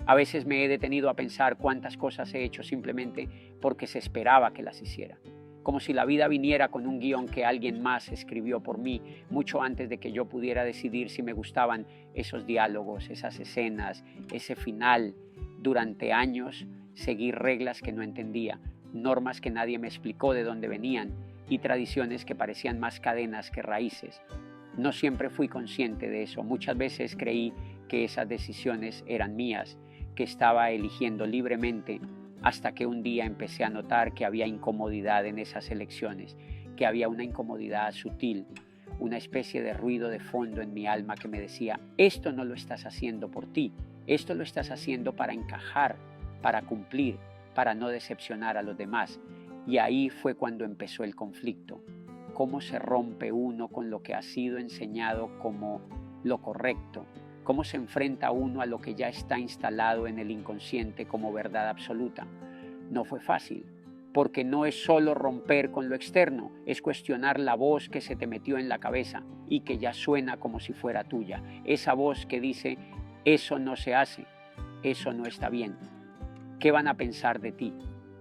A veces me he detenido a pensar cuántas cosas he hecho simplemente porque se esperaba que las hiciera. Como si la vida viniera con un guión que alguien más escribió por mí, mucho antes de que yo pudiera decidir si me gustaban esos diálogos, esas escenas, ese final. Durante años seguí reglas que no entendía, normas que nadie me explicó de dónde venían y tradiciones que parecían más cadenas que raíces. No siempre fui consciente de eso. Muchas veces creí que esas decisiones eran mías, que estaba eligiendo libremente, hasta que un día empecé a notar que había incomodidad en esas elecciones, que había una incomodidad sutil, una especie de ruido de fondo en mi alma que me decía: esto no lo estás haciendo por ti, esto lo estás haciendo para encajar, para cumplir, para no decepcionar a los demás. Y ahí fue cuando empezó el conflicto. Cómo se rompe uno con lo que ha sido enseñado como lo correcto, cómo se enfrenta uno a lo que ya está instalado en el inconsciente como verdad absoluta. No fue fácil, porque no es solo romper con lo externo, es cuestionar la voz que se te metió en la cabeza y que ya suena como si fuera tuya. Esa voz que dice: eso no se hace, eso no está bien. ¿Qué van a pensar de ti?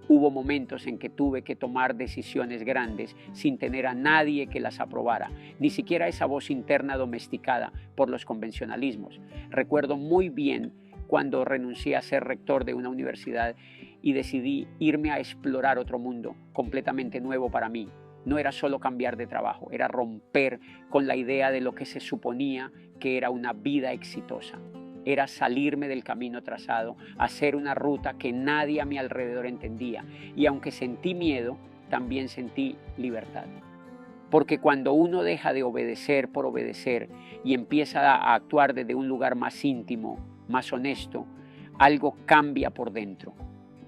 Hubo momentos en que tuve que tomar decisiones grandes sin tener a nadie que las aprobara, ni siquiera esa voz interna domesticada por los convencionalismos. Recuerdo muy bien cuando renuncié a ser rector de una universidad y decidí irme a explorar otro mundo completamente nuevo para mí. No era solo cambiar de trabajo, era romper con la idea de lo que se suponía que era una vida exitosa. Era salirme del camino trazado, hacer una ruta que nadie a mi alrededor entendía. Y aunque sentí miedo, también sentí libertad. Porque cuando uno deja de obedecer por obedecer y empieza a actuar desde un lugar más íntimo, más honesto, algo cambia por dentro.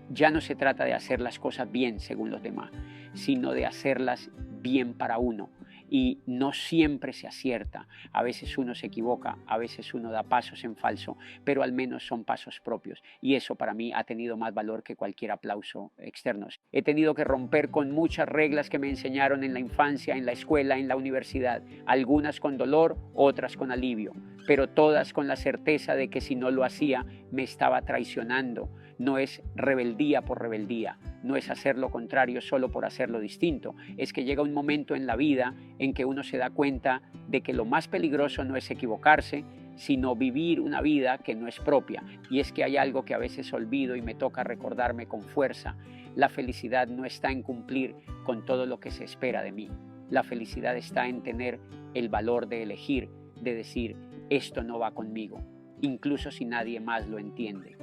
Ya no se trata de hacer las cosas bien según los demás, sino de hacerlas bien para uno. Y no siempre se acierta, a veces uno se equivoca, a veces uno da pasos en falso, pero al menos son pasos propios, y eso para mí ha tenido más valor que cualquier aplauso externo. He tenido que romper con muchas reglas que me enseñaron en la infancia, en la escuela, en la universidad, algunas con dolor, otras con alivio, pero todas con la certeza de que si no lo hacía me estaba traicionando. No es rebeldía por rebeldía, no es hacer lo contrario solo por hacerlo distinto, es que llega un momento en la vida en que uno se da cuenta de que lo más peligroso no es equivocarse, sino vivir una vida que no es propia. Y es que hay algo que a veces olvido y me toca recordarme con fuerza: la felicidad no está en cumplir con todo lo que se espera de mí. La felicidad está en tener el valor de elegir, de decir: esto no va conmigo, incluso si nadie más lo entiende.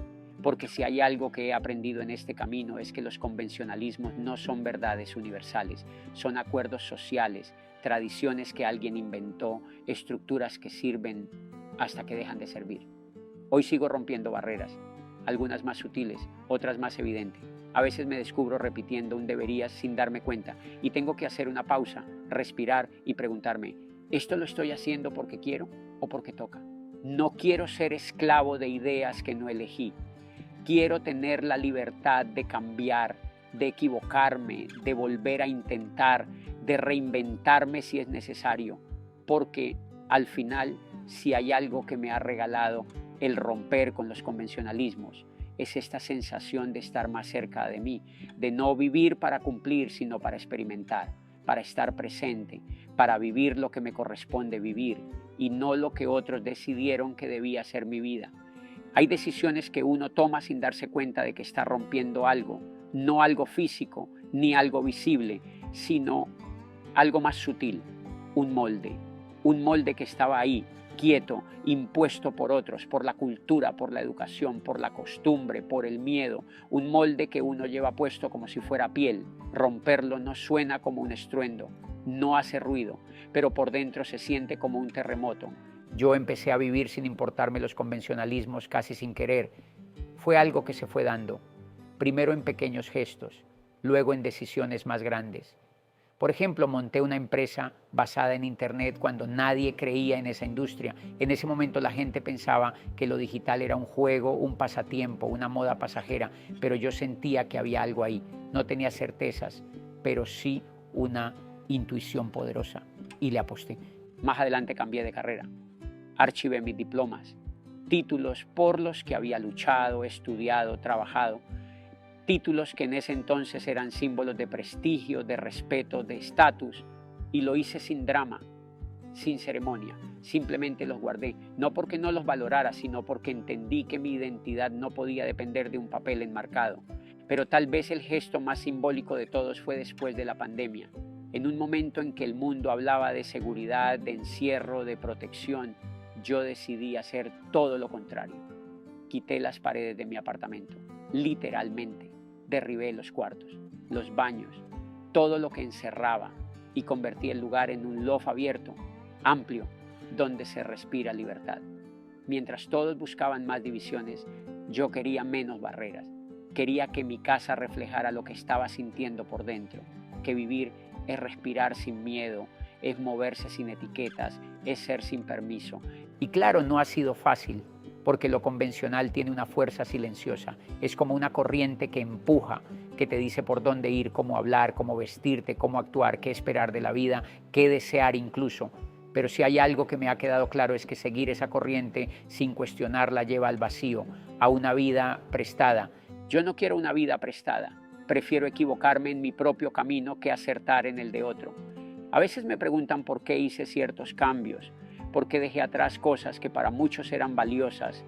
Porque si hay algo que he aprendido en este camino es que los convencionalismos no son verdades universales, son acuerdos sociales, tradiciones que alguien inventó, estructuras que sirven hasta que dejan de servir. Hoy sigo rompiendo barreras, algunas más sutiles, otras más evidentes. A veces me descubro repitiendo un deberías sin darme cuenta y tengo que hacer una pausa, respirar y preguntarme: ¿esto lo estoy haciendo porque quiero o porque toca? No quiero ser esclavo de ideas que no elegí. Quiero tener la libertad de cambiar, de equivocarme, de volver a intentar, de reinventarme si es necesario, porque al final, si hay algo que me ha regalado el romper con los convencionalismos, es esta sensación de estar más cerca de mí, de no vivir para cumplir, sino para experimentar, para estar presente, para vivir lo que me corresponde vivir y no lo que otros decidieron que debía ser mi vida. Hay decisiones que uno toma sin darse cuenta de que está rompiendo algo, no algo físico ni algo visible, sino algo más sutil, un molde que estaba ahí, quieto, impuesto por otros, por la cultura, por la educación, por la costumbre, por el miedo, un molde que uno lleva puesto como si fuera piel. Romperlo no suena como un estruendo, no hace ruido, pero por dentro se siente como un terremoto. Yo empecé a vivir sin importarme los convencionalismos casi sin querer. Fue algo que se fue dando, primero en pequeños gestos, luego en decisiones más grandes. Por ejemplo, monté una empresa basada en Internet cuando nadie creía en esa industria. En ese momento la gente pensaba que lo digital era un juego, un pasatiempo, una moda pasajera, pero yo sentía que había algo ahí. No tenía certezas, pero sí una intuición poderosa y le aposté. Más adelante cambié de carrera. Archivé mis diplomas, títulos por los que había luchado, estudiado, trabajado, títulos que en ese entonces eran símbolos de prestigio, de respeto, de estatus, y lo hice sin drama, sin ceremonia. Simplemente los guardé, no porque no los valorara, sino porque entendí que mi identidad no podía depender de un papel enmarcado. Pero tal vez el gesto más simbólico de todos fue después de la pandemia, en un momento en que el mundo hablaba de seguridad, de encierro, de protección. Yo decidí hacer todo lo contrario. Quité las paredes de mi apartamento, literalmente. Derribé los cuartos, los baños, todo lo que encerraba, y convertí el lugar en un loft abierto, amplio, donde se respira libertad. Mientras todos buscaban más divisiones, yo quería menos barreras. Quería que mi casa reflejara lo que estaba sintiendo por dentro, que vivir es respirar sin miedo, es moverse sin etiquetas, es ser sin permiso. Y claro, no ha sido fácil, porque lo convencional tiene una fuerza silenciosa. Es como una corriente que empuja, que te dice por dónde ir, cómo hablar, cómo vestirte, cómo actuar, qué esperar de la vida, qué desear incluso. Pero si hay algo que me ha quedado claro es que seguir esa corriente sin cuestionarla lleva al vacío, a una vida prestada. Yo no quiero una vida prestada. Prefiero equivocarme en mi propio camino que acertar en el de otro. A veces me preguntan por qué hice ciertos cambios, por qué dejé atrás cosas que para muchos eran valiosas,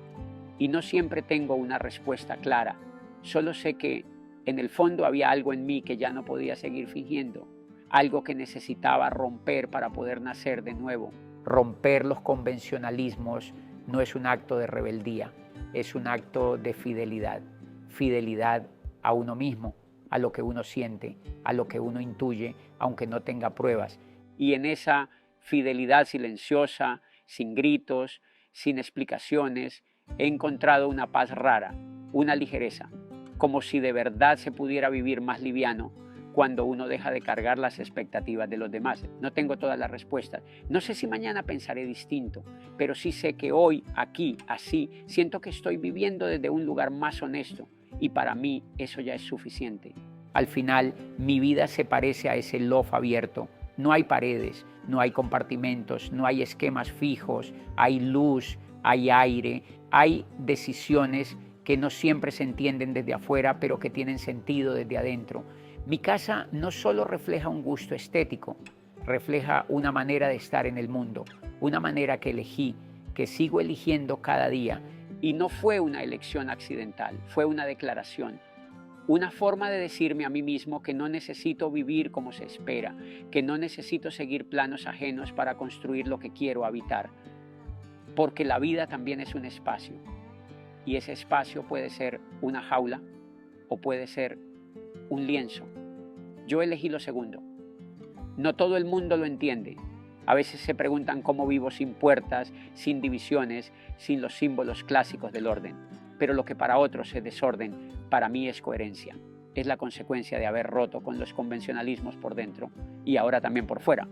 y no siempre tengo una respuesta clara. Solo sé que en el fondo había algo en mí que ya no podía seguir fingiendo, algo que necesitaba romper para poder nacer de nuevo. Romper los convencionalismos no es un acto de rebeldía, es un acto de fidelidad. Fidelidad a uno mismo, a lo que uno siente, a lo que uno intuye, aunque no tenga pruebas. Y en esa fidelidad silenciosa, sin gritos, sin explicaciones, he encontrado una paz rara, una ligereza, como si de verdad se pudiera vivir más liviano cuando uno deja de cargar las expectativas de los demás. No tengo todas las respuestas. No sé si mañana pensaré distinto, pero sí sé que hoy, aquí, así, siento que estoy viviendo desde un lugar más honesto, y para mí eso ya es suficiente. Al final, mi vida se parece a ese loft abierto. No hay paredes, no hay compartimentos, no hay esquemas fijos, hay luz, hay aire, hay decisiones que no siempre se entienden desde afuera, pero que tienen sentido desde adentro. Mi casa no solo refleja un gusto estético, refleja una manera de estar en el mundo, una manera que elegí, que sigo eligiendo cada día. Y no fue una elección accidental, fue una declaración. Una forma de decirme a mí mismo que no necesito vivir como se espera, que no necesito seguir planos ajenos para construir lo que quiero habitar. Porque la vida también es un espacio, y ese espacio puede ser una jaula o puede ser un lienzo. Yo elegí lo segundo. No todo el mundo lo entiende. A veces se preguntan cómo vivo sin puertas, sin divisiones, sin los símbolos clásicos del orden. Pero lo que para otros es desorden, para mí es coherencia. Es la consecuencia de haber roto con los convencionalismos por dentro y ahora también por fuera.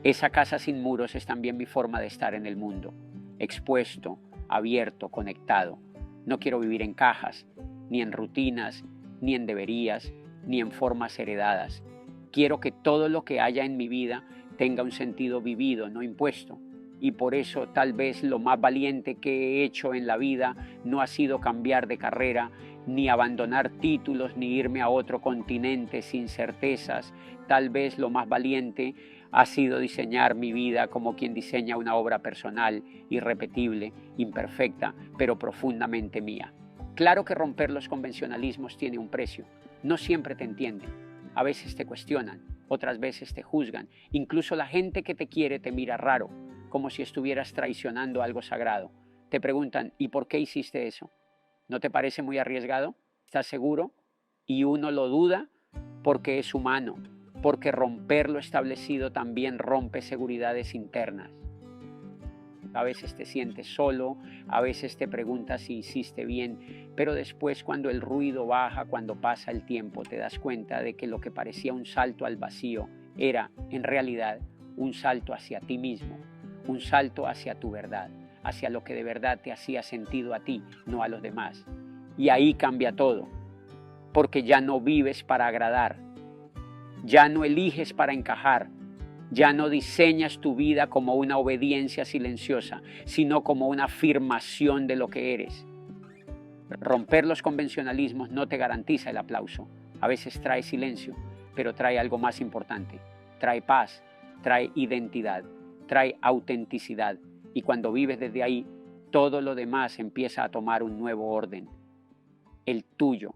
Esa casa sin muros es también mi forma de estar en el mundo. Expuesto, abierto, conectado. No quiero vivir en cajas, ni en rutinas, ni en deberías, ni en formas heredadas. Quiero que todo lo que haya en mi vida tenga un sentido vivido, no impuesto. Y por eso tal vez lo más valiente que he hecho en la vida no ha sido cambiar de carrera, ni abandonar títulos, ni irme a otro continente sin certezas. Tal vez lo más valiente ha sido diseñar mi vida como quien diseña una obra personal, irrepetible, imperfecta, pero profundamente mía. Claro que romper los convencionalismos tiene un precio. No siempre te entienden. A veces te cuestionan, otras veces te juzgan. Incluso la gente que te quiere te mira raro, como si estuvieras traicionando algo sagrado. Te preguntan, ¿y por qué hiciste eso? ¿No te parece muy arriesgado? ¿Estás seguro? Y uno lo duda porque es humano, porque romper lo establecido también rompe seguridades internas. A veces te sientes solo, a veces te preguntas si hiciste bien, pero después cuando el ruido baja, cuando pasa el tiempo, te das cuenta de que lo que parecía un salto al vacío era, en realidad, un salto hacia ti mismo, un salto hacia tu verdad, hacia lo que de verdad te hacía sentido a ti, no a los demás. Y ahí cambia todo, porque ya no vives para agradar, ya no eliges para encajar, Ya no diseñas tu vida como una obediencia silenciosa, sino como una afirmación de lo que eres. Romper los convencionalismos no te garantiza el aplauso. A veces trae silencio, pero trae algo más importante. Trae paz, trae identidad, trae autenticidad. Y cuando vives desde ahí, todo lo demás empieza a tomar un nuevo orden. El tuyo.